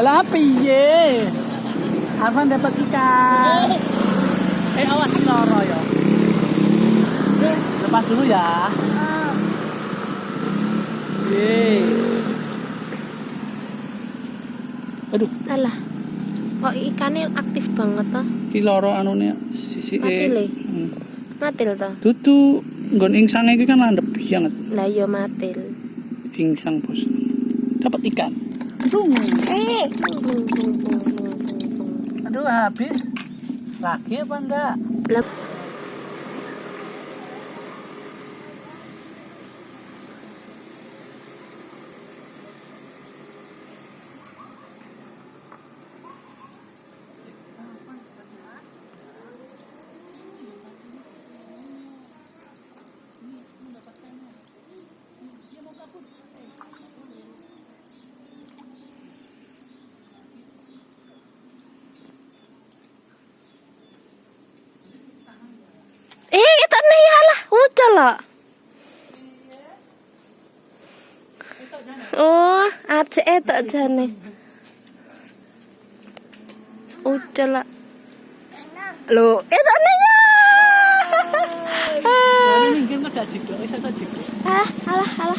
Lah piye? Arfan dapat ikan. Awas loro ya. Lepas dulu ya. Aduh. Alah. Kok ikannya aktif banget toh? Ki loro anune sisi Matil. Matil toh. Dudu nggon insang iki kan landhep banget. Lah iya matil. Insang, Bos. Dapat ikan. Aduh, habis. Lagi apa enggak? Lah itu nih ya lah, udah lah. Oh, ada tak jane. Udah lah. Lo, itu nih ya. Minggir kok gak jiblok, iso jiblok. Alah.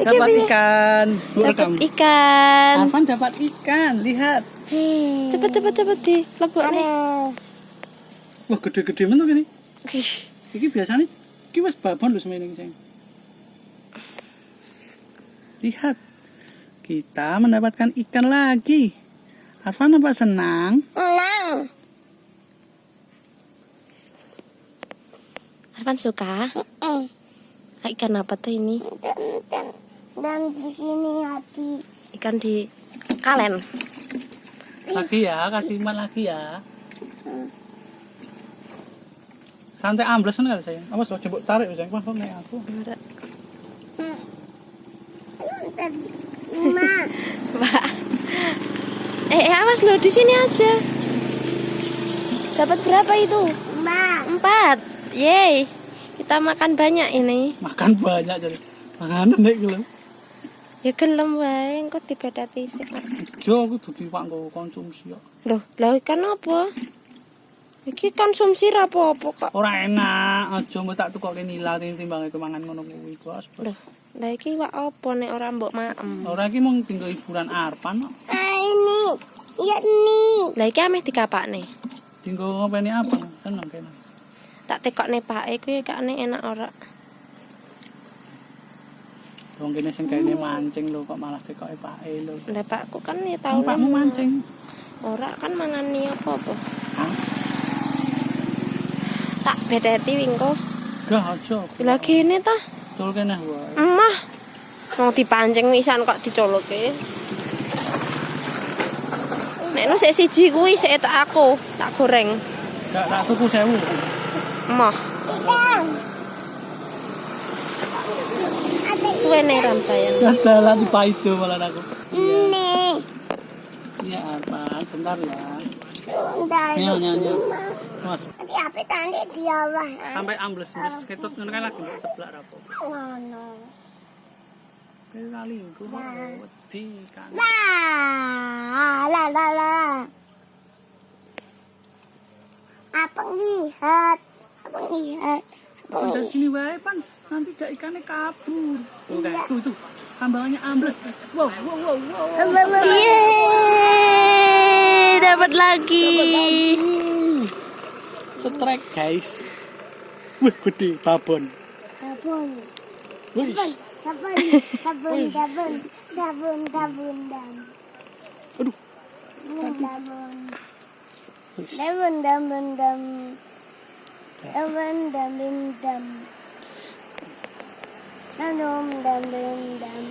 Dapat ikan. Dapat ikan. Arfan dapat ikan, lihat. Cepet di lebok nih. Wah, gede-gede men ini. Iki biasanya iki wis babon lho semene iki, sayang. Lihat. Kita mendapatkan ikan lagi. Arfan apa senang? Senang. Arfan suka? Ikan apa tuh ini? Dan di sini hati. Ikan di kalen. Lagi ya, kasih iman lagi ya. Santai ambles kan sayang. Awas lo coba tarik sayang, kok nek aku. Enggak. Mbak. Awas lo di sini aja. Dapat berapa itu? 4. Yeay. Kita makan banyak ini. Makan banyak jadi. Makanan nek gelem. Ya gelem wae engko dibedati sik. Jo aku dudu iwak nggo konsumsi kok. Loh, lah ikan apa? Iki konsumsi ra apa-apa kok. Ora enak, aja mbok tak tukokke nila timbang itu mangan ngono kuwi, Bos. Loh, lah iki iwak apa nek ora mbok maem? Ora iki mung tinggal hiburan Arfan kok. Ini. Ya ini. Lah iki ameh dikapakne. Tinggal ngopeni apa? Seneng kene. Tak tekokne pake kuwi kakne enak ora? Wong kene sing gaene mancing lho kok malah tekoke pake lho. Lah pakku kan ya tau Pakmu mancing. Ora kan mangani apa-apa. Hah? Tak bedeti wingko. Gak aja. Lah kene ta? Tul kene wae. Emah. Mau dipancing wisan kok dicoloke. Nek no sik siji kuwi sik tak aku, tak goreng. Gak tak tuku 1000. Emah. Suwene ram sayang. Dalan dipaido malah aku. Ini. Iya Arfan, bentar ya. Bentar. Ya. Mas, Nanti apa tadi di bawah? sampai ambles ketut ngono kan lagi seblak rapo. Ngono. Kali ku wedi kan. La. Apa lihat? Udah sini wae pan, nanti dak ikannya kabur. Tuh, tambangannya ambles. Wow. Yeay, dapat lagi. Strike guys. Wih, gede babon. Sabun. Wih, Sabun. aduh. Dam.